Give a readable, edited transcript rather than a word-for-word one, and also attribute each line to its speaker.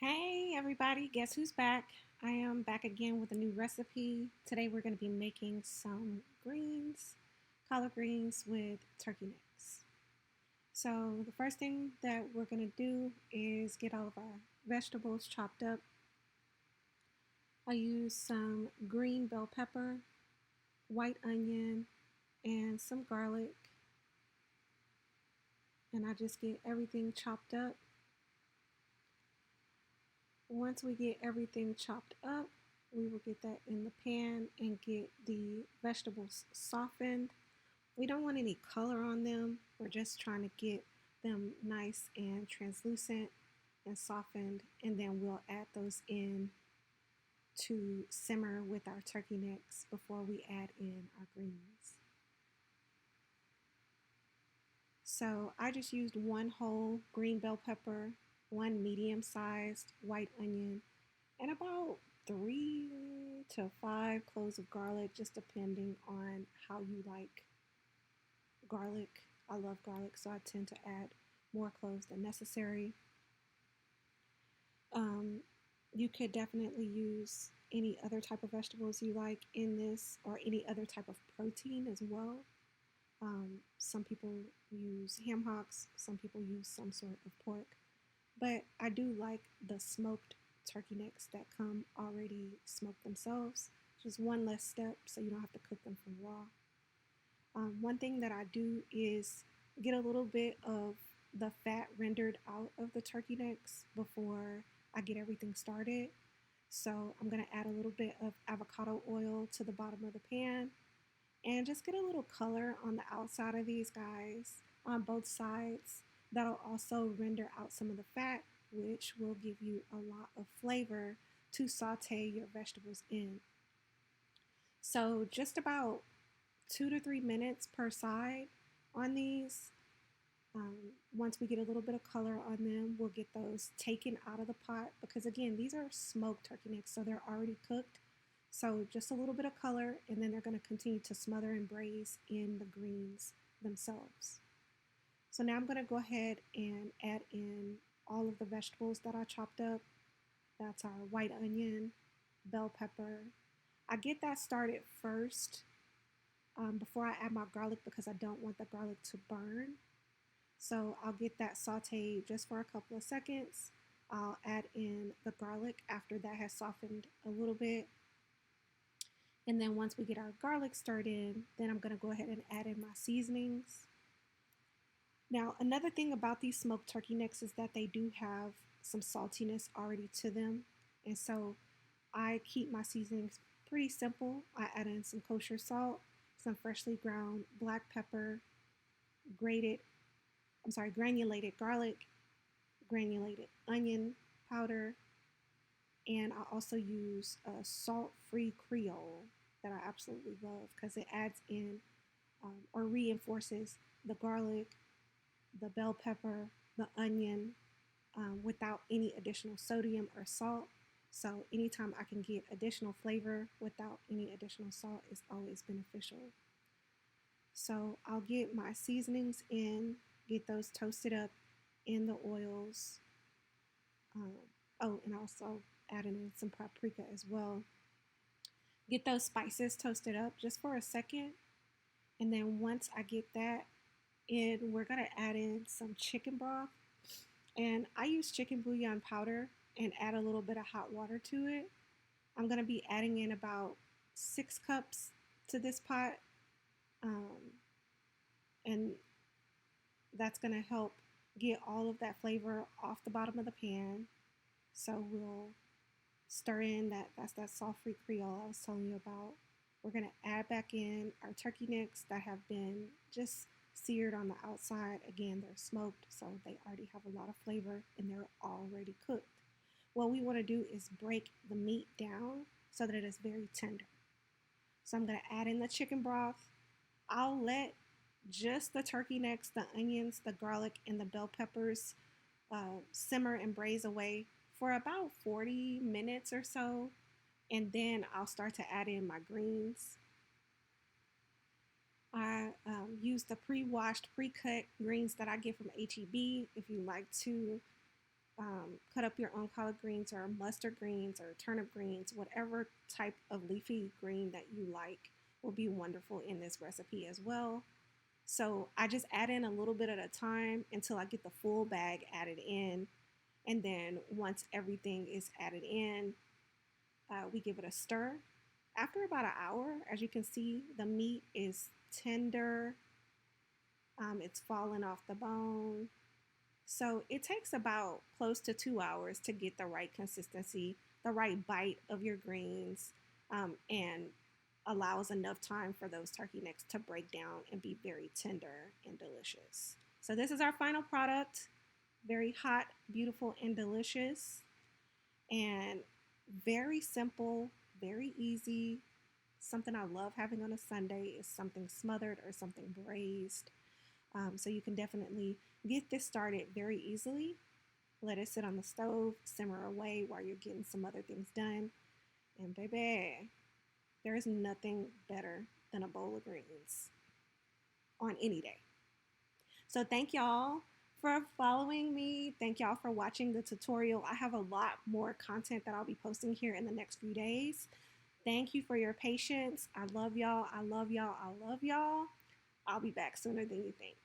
Speaker 1: Hey everybody, guess who's back? I am back again with a new recipe. Today we're going to be making some greens, collard greens with turkey necks. So the first thing that we're going to do is get all of our vegetables chopped up. I use some green bell pepper, white onion, and some garlic. And I just get everything chopped up. Once we get everything chopped up, we will get that in the pan and get the vegetables softened. We don't want any color on them. We're just trying to get them nice and translucent and softened, and then we'll add those in to simmer with our turkey necks before we add in our greens. So I just used one whole green bell pepper, one medium-sized white onion, and about 3 to 5 cloves of garlic, just depending on how you like garlic. I love garlic, so I tend to add more cloves than necessary. You could definitely use any other type of vegetables you like in this, or any other type of protein as well. Some people use ham hocks, some people use some sort of pork, but I do like the smoked turkey necks that come already smoked themselves. Just one less step so you don't have to cook them from raw. One thing that I do is get a little bit of the fat rendered out of the turkey necks before I get everything started. So I'm going to add a little bit of avocado oil to the bottom of the pan and just get a little color on the outside of these guys on both sides. That'll also render out some of the fat, which will give you a lot of flavor to saute your vegetables in. So just about 2 to 3 minutes per side on these. Once we get a little bit of color on them, we'll get those taken out of the pot because, again, these are smoked turkey necks, so they're already cooked. So just a little bit of color, and then they're going to continue to smother and braise in the greens themselves. So now I'm going to go ahead and add in all of the vegetables that I chopped up. That's our white onion, bell pepper. I get that started first before I add my garlic because I don't want the garlic to burn. So I'll get that sauteed just for a couple of seconds. I'll add in the garlic after that has softened a little bit. And then once we get our garlic stirred in, then I'm going to go ahead and add in my seasonings. Now, another thing about these smoked turkey necks is that they do have some saltiness already to them. And so I keep my seasonings pretty simple. I add in some kosher salt, some freshly ground black pepper, granulated garlic, granulated onion powder, and I also use a salt-free Creole that I absolutely love because it adds in or reinforces the garlic, the bell pepper, the onion without any additional sodium or salt. So anytime I can get additional flavor without any additional salt is always beneficial. So I'll get my seasonings in, get those toasted up in the oils. And also adding in some paprika as well. Get those spices toasted up just for a second. And then once I get that in, we're going to add in some chicken broth. And I use chicken bouillon powder and add a little bit of hot water to it. I'm going to be adding in about 6 cups to this pot. And that's going to help get all of that flavor off the bottom of the pan. So we'll stir in that's that salt-free Creole I was telling you about. We're going to add back in our turkey necks that have been just seared on the outside. Again, they're smoked, so they already have a lot of flavor and they're already cooked. What we want to do is break the meat down so that it is very tender. So I'm going to add in the chicken broth. I'll let just the turkey necks, the onions, the garlic, and the bell peppers simmer and braise away for about 40 minutes or so. And then I'll start to add in my greens. I use the pre-washed, pre-cut greens that I get from HEB. If you like to Cut up your own collard greens or mustard greens or turnip greens, whatever type of leafy green that you like will be wonderful in this recipe as well. So I just add in a little bit at a time until I get the full bag added in. And then once everything is added in, we give it a stir. After about an hour, as you can see, the meat is tender. It's falling off the bone. So it takes about close to 2 hours to get the right consistency, the right bite of your greens, and allows enough time for those turkey necks to break down and be very tender and delicious. So this is our final product. Very hot, beautiful, and delicious. And very simple, very easy. Something I love having on a Sunday is something smothered or something braised. So you can definitely get this started very easily. Let it sit on the stove, simmer away while you're getting some other things done. And baby, there is nothing better than a bowl of greens on any day. So thank y'all for following me. Thank y'all for watching the tutorial. I have a lot more content that I'll be posting here in the next few days. Thank you for your patience. I love y'all. I love y'all. I love y'all. I'll be back sooner than you think.